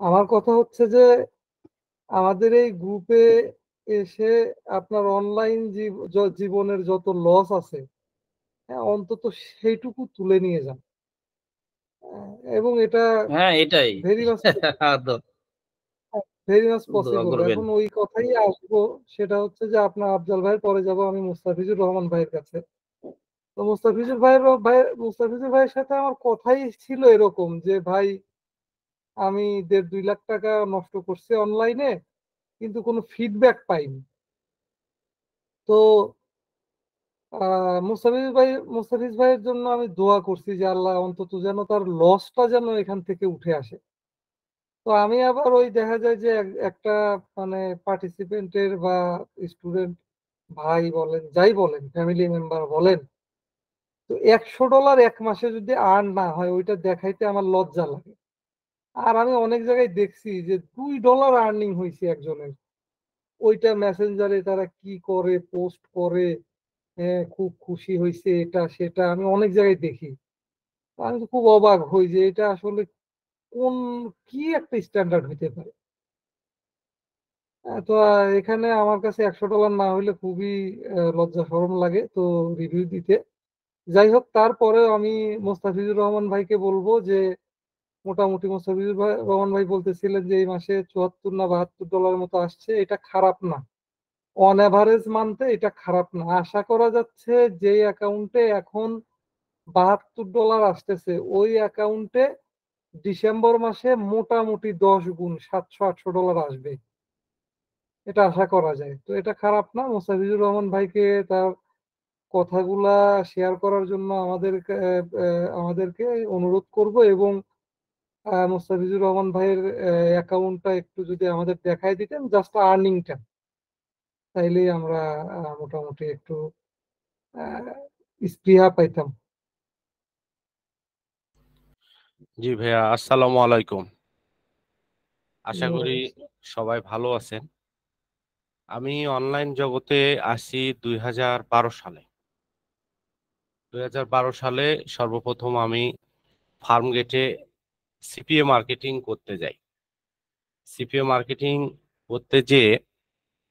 আমার কথা হচ্ছে যে আমাদের এই গ্রুপে এসে আপনার অনলাইন জীবনের যত লস আছে, হ্যাঁ, অন্তত সেইটুকু তুলে নিয়ে যান। এবং এটা হ্যাঁ, এটাই। ভেরি মাচ দ ভেরি মাচ দোয়া পসিবল। করবেন। এখন ওই কথাই আসবো, সেটা হচ্ছে যে আপনার আফজাল ভাইয়ের পরে যাব আমি মুস্তাফিজুর রহমান ভাইয়ের কাছে। তো মুস্তাফিজুর ভাইয়ের সাথে আমার কথাই ছিল এরকম যে, ভাই আমি 1.5-2 লাখ টাকা নষ্ট করছি অনলাইনে, কিন্তু কোনো ফিডব্যাক পাইনি। তো মুস্তাফিজ ভাইয়ের জন্য আমি দোয়া করছি যে আল্লাহ অন্তত যেন তার লসটা যেন এখান থেকে উঠে আসে। তো আমি আবার ওই দেখা যায় যে একটা মানে পার্টিসিপেন্টের বা স্টুডেন্ট ভাই বলেন যাই বলেন ফ্যামিলি মেম্বার বলেন, তো $100 এক মাসে যদি আর্ন না হয় ওইটা দেখাইতে আমার লজ্জা লাগে। আর আমি অনেক জায়গায় দেখছি যে $2 আর্নিং হয়েছে একজনের, ওইটা মেসেঞ্জারে তারা কি করে পোস্ট করে, হ্যাঁ খুব খুশি হয়েছে এটা সেটা, আমি অনেক জায়গায় দেখি। আমি তো খুব অবাক হই যে এটা আসলে কোন কি একটা স্ট্যান্ডার্ড হইতে পারে। তো এখানে আমার কাছে $100 না হইলে খুবই লজ্জা শরম লাগে তো রিভিউ দিতে। যাই হোক, তারপরেও আমি মোস্তাফিজুর রহমান ভাইকে বলবো যে মোটামুটি রহমান ভাই বলতেছিলেন যে এই মাসে 74 না $72 মতো আসছে, এটা খারাপ না। অন এভারেজ মানতে এটা খারাপ না। আশা করা যাচ্ছে যে অ্যাকাউন্টে এখন $72 আসতেছে ওই অ্যাকাউন্টে ডিসেম্বর মাসে মোটামুটি 10 গুণ $700-800 আসবে, এটা আশা করা যায়। তো এটা খারাপ না। মোস্তাফিজুর রহমান ভাইকে তার কথাগুলা শেয়ার করার জন্য আমাদেরকে অনুরোধ করব, এবং মোস্তাফিজুর রহমান ভাইয়ের অ্যাকাউন্টটা একটু যদি আমাদের দেখায় দিতেন, জাস্ট আর্নিংটা, তাইলেই আমরা মোটামুটি একটু আহ, স্পৃহা পাইতাম। জি ভাইয়া, আসসালামু আলাইকুম। আশা করি জি, সবাই ভালো আছেন। আমি অনলাইন জগতে আসি 2012 সালে। 2012 সালে সর্বপ্রথম আমি ফার্মগেটে সিপিএ মার্কেটিং করতে যাই। সিপিএ মার্কেটিং করতে যেয়ে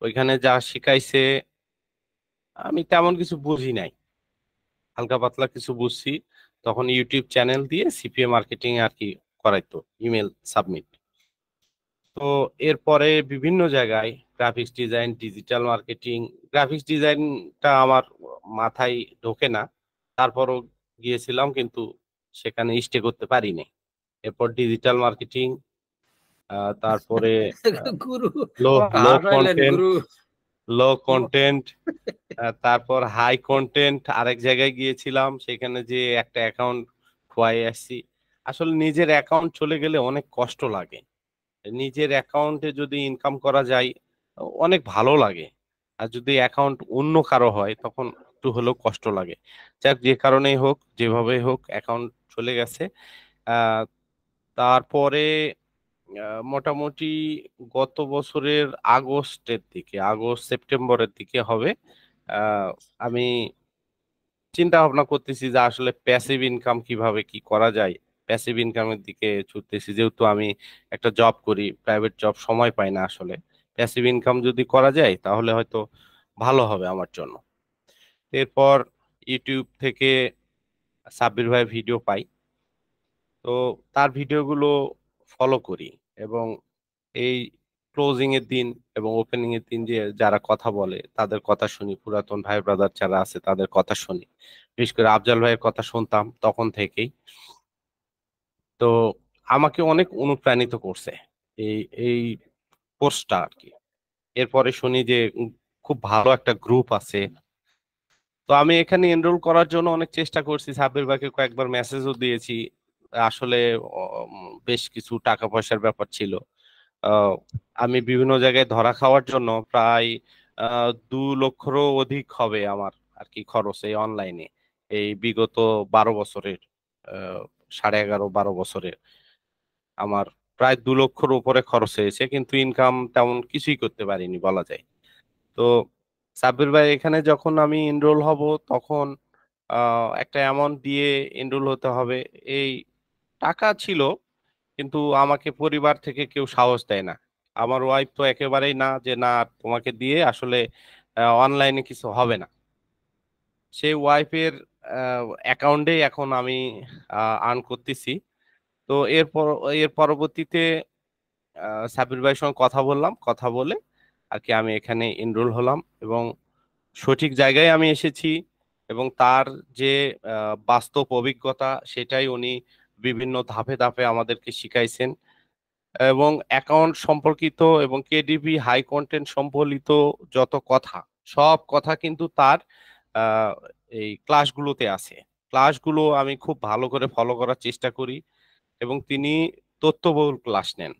ওইখানে যা শিখাইছে আমি তেমন কিছু বুঝি নাই, হালকা পাতলা কিছু বুঝছি। তখন ইউটিউব চ্যানেল দিয়ে সিপিএ মার্কেটিং আর কি করাইতো, ইমেল সাবমিট। তো এরপরে বিভিন্ন জায়গায় graphics design, digital marketing, graphics ডিজাইনটা আমার মাথায় ঢোকে না, তারপরও গিয়েছিলাম, কিন্তু সেখানে স্টে করতে পারিনি। এরপর ডিজিটাল মার্কেটিং, তারপরে গুরু লো লো পাঠাইলেন কন্টেন্ট, গুরু। লো কন্টেন্ট, তারপর হাই কন্টেন্ট আরেক জায়গায় গিয়েছিলাম, সেখানে যে একটা অ্যাকাউন্ট খোয়াই আসছি। আসলে নিজের অ্যাকাউন্ট চলে গেলে অনেক কষ্ট লাগে। নিজের অ্যাকাউন্টে যদি ইনকাম করা যায় অনেক ভালো লাগে, আর যদি অ্যাকাউন্ট অন্য কারো হয় তখন একটু হলেও কষ্ট লাগে। যাক, যে কারণেই হোক যেভাবেই হোক অ্যাকাউন্ট চলে গেছে। আহ তারপরে মোটামুটি গত বছরের আগস্ট সেপ্টেম্বরের দিকে হবে, আহ, আমি চিন্তা ভাবনা করতেছি যে আসলে প্যাসিভ ইনকাম কিভাবে কি করা যায়। প্যাসিভ ইনকামের দিকে ছুটতেছি, যেহেতু আমি একটা জব করি, প্রাইভেট জব, সময় পাই না আসলে। প্যাসিভ ইনকাম যদি করা যায় তাহলে হয়তো ভালো হবে আমার জন্য। এরপর ইউটিউব থেকে সাব্বির ভাইয়ের ভিডিও পাই, তো তার ভিডিওগুলো ফলো করি, এবং এই ক্লোজিং এর দিন এবং ওপেনিং এর দিন যে যারা কথা বলে তাদের কথা শুনি, পুরাতন ভাই ব্রাদার যারা আছে তাদের কথা শুনি। বিশেষ করে আফজাল ভাইয়ের কথা শুনতাম তখন থেকেই। তো আমাকে অনেক অনুপ্রাণিত করছে এই এই কোর্সটা আর কি। এরপরে শুনি যে খুব ভালো একটা গ্রুপ আছে। তো আমি এখানে এনরোল করার জন্য অনেক চেষ্টা করছি, সাব্বির ভাইকে কয়েকবার মেসেজও দিয়েছি। আসলে বেশ কিছু টাকা পয়সার ব্যাপার ছিল। আহ, আমি বিভিন্ন জায়গায় ধরা খাওয়ার জন্য প্রায় 2 লক্ষেরও অধিক হবে আমার আর কি খরচ এই অনলাইনে, এই বিগত 12 বছরের, 11.5-12 বছরের আমার প্রায় 2 লক্ষের উপরে খরচ হয়েছে, কিন্তু ইনকাম তেমন কিছুই করতে পারিনি বলা যায়। তো সাব্বির ভাই, এখানে যখন আমি এনরোল হব তখন একটা অ্যামাউন্ট দিয়ে এনরোল হতে হবে, এই টাকা ছিল। কিন্তু আমাকে পরিবার থেকে কেউ সাহস দেয় না। আমার ওয়াইফ তো একেবারেই না, যে না তোমাকে দিয়ে আসলে অনলাইনে কিছু হবে না। সেই ওয়াইফের অ্যাকাউন্টে এখন আমি আর্ন করতেছি। তো এর পরবর্তীতে সাবির ভাইয়ের সঙ্গে কথা বললাম, কথা বলে আর কি আমি এখানে এনরোল হলাম, এবং সঠিক জায়গায় আমি এসেছি। এবং তার যে বাস্তব অভিজ্ঞতা সেটাই উনি বিভিন্ন ধাপে ধাপে আমাদেরকে শিখাইছেন। এবং অ্যাকাউন্ট সম্পর্কিত এবং কেডিবি হাই কন্টেন্ট সম্বলিত যত কথা, সব কথা কিন্তু তার আহ, এই ক্লাসগুলোতে আছে। ক্লাসগুলো আমি খুব ভালো করে ফলো করার চেষ্টা করি, এবং তিনি তথ্যবহুল ক্লাস নেন।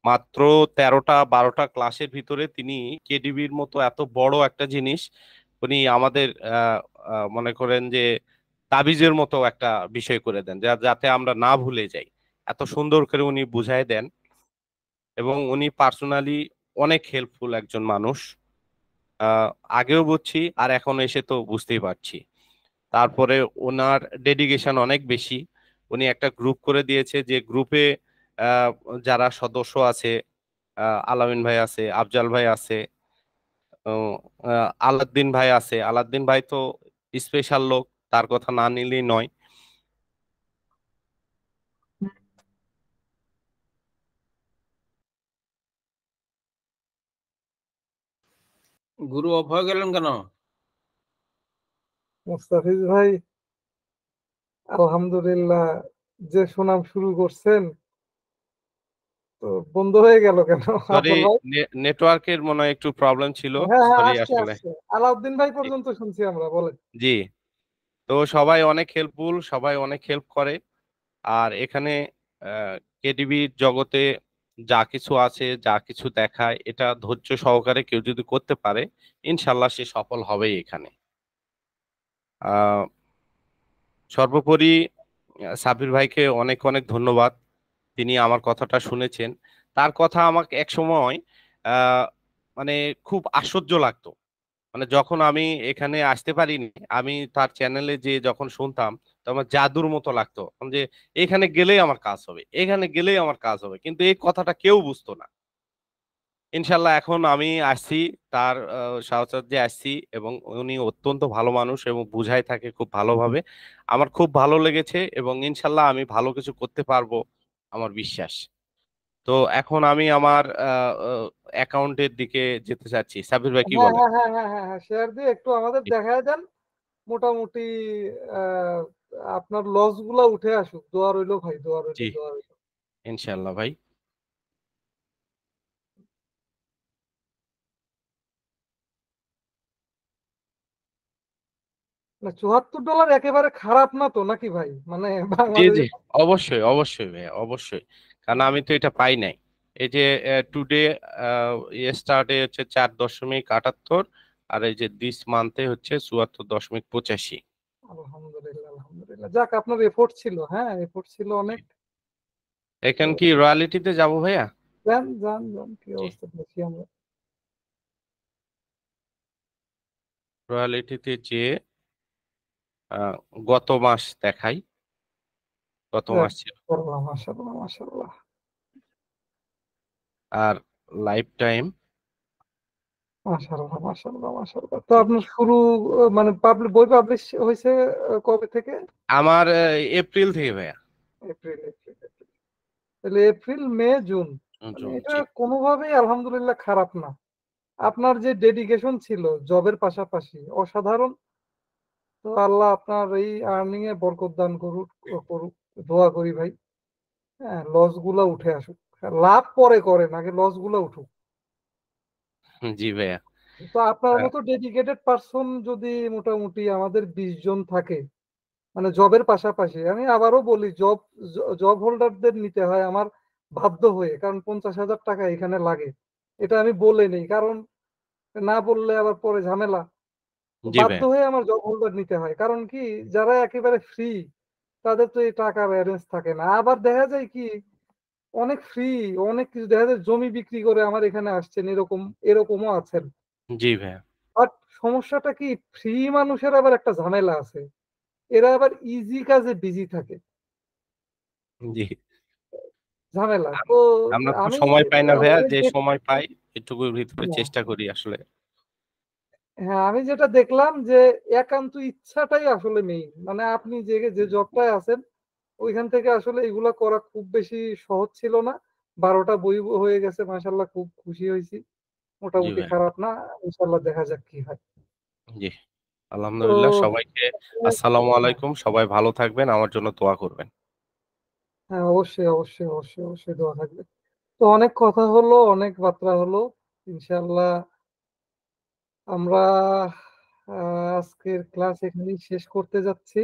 মাত্র 13টা 12টা ক্লাসের ভিতরে তিনি কেডিবির মতো এত বড় একটা জিনিস উনি আমাদের মনে করেন যে তাবিজের মতো একটা বিষয় করে দেন, যাতে আমরা না ভুলে যাই। এত সুন্দর করে উনি বুঝাই দেন, এবং উনি পার্সোনালি অনেক হেল্পফুল একজন মানুষ। আহ, আগেও বুঝছি, আর এখন এসে তো বুঝতেই পারছি। তারপরে ওনার ডেডিকেশন অনেক বেশি। উনি একটা গ্রুপ করে দিয়েছে, যে গ্রুপে যারা সদস্য আছে, আলামিন ভাই আছে, আফজাল ভাই আছে, আলাউদ্দিন ভাই আছে। আলাউদ্দিন ভাই তো স্পেশাল লোক, তার কথা না নিলেই নয়। গুরু অফ হয়ে গেলেন কেন? মুস্তাফিজ ভাই, আলহামদুলিল্লাহ, যে সুনাম শুরু করছেন তো বন্ধ হয়ে গেল কেন সরি, আফজল ভাই? নেটওয়ার্কের মনে হয় একটু প্রবলেম ছিল। হ্যাঁ হ্যাঁ, সরি আসছে আসলে। আসছে, আলাউদ্দিন ভাই জি। পর্যন্ত শুনছি আমরা, বলেন। জি। তো সবাই অনেক হেল্পফুল, সবাই অনেক হেল্প করে। আর এখানে কেডিবির জগতে যা কিছু আছে, যা কিছু দেখায়, এটা ধৈর্য সহকারে কেউ যদি করতে পারে, ইনশাল্লাহ সে সফল হবেই এখানে। আহ সর্বোপরি সাবির ভাইকে অনেক অনেক ধন্যবাদ। তিনি আমার কথাটা শুনেছেন। তার কথা আমাকে এক সময় আহ মানে খুব আশ্চর্য লাগতো। মানে যখন আমি এখানে আসতে পারিনি, আমি তার চ্যানেলে যে যখন শুনতাম, তো আমার জাদুর মতো লাগতো, যে এখানে গেলেই আমার কাজ হবে, এখানে গেলেই আমার কাজ হবে, কিন্তু এই কথাটা কেউ বুঝতো না। ইনশাল্লাহ এখন আমি আসছি, তার সাহচর্যে আসছি, এবং উনি অত্যন্ত ভালো মানুষ এবং বুঝাই থাকে খুব ভালোভাবে। আমার খুব ভালো লেগেছে, এবং ইনশাল্লাহ আমি ভালো কিছু করতে পারবো, আমার বিশ্বাস। তো এখন আমি আমার অ্যাকাউন্টের দিকে যেতে চাচ্ছি। সাবির ভাই কি হ্যাঁ বলেন? হ্যাঁ হ্যাঁ হ্যাঁ হ্যাঁ হ্যাঁ, শেয়ার দিয়ে একটু আমাদের দেখায় দেন। মোটামুটি আহ, আপনার লস গুলা উঠে আসুক, দোয়া রইলো ভাই, দোয়া রইলো, জি, দোয়া রইলো। ইনশাল্লাহ ভাই। না, $74 একেবারে খারাপ না তো নাকি ভাই, মানে জি জি, বাংলাদেশে? অবশ্যই অবশ্যই ভাই, অবশ্যই। কারণ আমি তো এটা পাই নাই। এই যে টুডে স্টার্টে হচ্ছে 4.78, আর এই যে দিস মান্থে হচ্ছে 74.85। আলহামদুলিল্লাহ, আলহামদুলিল্লাহ, যাক, আপনার এফোর্ট ছিল, হ্যাঁ এফোর্ট ছিল অনেক। তো এখন কি রয়্যালিটিতে যাব ভাইয়া? যান যান যান, কি জি, অবস্থা দেখি আমরা। রয়্যালিটিতে যে আহ, গত মাস দেখাই, গত যাক, মাস ছিল। মাশাআল্লাহ মাশাআল্লাহ। আর লাইফ টাইম, মাশাআল্লাহ মাশাআল্লাহ মাশাআল্লাহ। তো আপনার শুরু মানে বই পাবলিশ হয়েছে কবে থেকে? আমার এপ্রিল থেকে ভাইয়া। April, April, April. তাহলে এপ্রিল মে জুন, মানে জুন, এটা জি। কোনোভাবেই আলহামদুলিল্লাহ খারাপ না। আপনার যে ডেডিকেশন ছিল জবের পাশাপাশি, অসাধারণ। তো আল্লাহ আপনার এই আর্নিং এ বরকত দান করুক, করুক, দোয়া করি ভাই। হ্যাঁ, লস গুলা উঠে আসুক। লাভ পরে করেন, আগে লস গুলা উঠুক। জি ভাইয়া। তো আপনার আহ, মতো ডেডিকেটেড পার্সন যদি মোটামুটি আমাদের 20 জন থাকে, মানে জবের পাশাপাশি, আমি আবারও বলি, জব হোল্ডারদের নিতে হয় আমার বাধ্য হয়ে, কারণ 50,000 টাকা এখানে লাগে। এটা আমি বলে নেই, কারণ না বললে আবার পরে ঝামেলা। তো জি বাধ্য ভাইয়া। হয়ে আমার জব হোল্ডার নিতে হয়, কারণ কি, যারা একেবারে ফ্রি তাদের তো এই টাকার অ্যারেঞ্জ থাকে না। আবার দেখা যায় কি, অনেক ফ্রি, অনেক কিছু দেখা যায় জমি বিক্রি করে আমার এখানে আসছেন, এরকমও আছেন। জি ভাইয়া। বাট সমস্যাটা কি, ফ্রি মানুষের আবার একটা ঝামেলা আছে, এরা আবার ইজি কাজে বিজি থাকে। জি। ঝামেলা। তো আমরা তো আমি সময় পাই না ভাইয়া, যে যেটা সময় পাই এটুকুর ভিতরে হ্যাঁ, চেষ্টা করি আসলে। হ্যাঁ, আমি যেটা দেখলাম যে একান্ত ইচ্ছাটাই আসলে মেইন। মানে আপনি যে জবটায় আছেন ওইখান থেকে আসলে এগুলা করা খুব বেশি সহজ ছিল না। ১২ টা বই হয়ে গেছে মাশাআল্লাহ, খুব খুশি হইছি। জি মোটামুটি ভাইয়া, খারাপ না। ইনশাআল্লাহ দেখা যাক কি হয়। জি। তো আলহামদুলিল্লাহ, সবাইকে আসসালামু হ্যাঁ, আলাইকুম। সবাই ভালো থাকবেন। আমার জন্য দোয়া করবেন। হ্যাঁ, অবশ্যই, অবশ্যই, অবশ্যই, অবশ্যই দোয়া থাকবে। তো অনেক কথা হলো, অনেক বার্তা হলো। ইনশাআল্লাহ আমরা আ আজকের ক্লাস এখানেই শেষ করতে যাচ্ছি।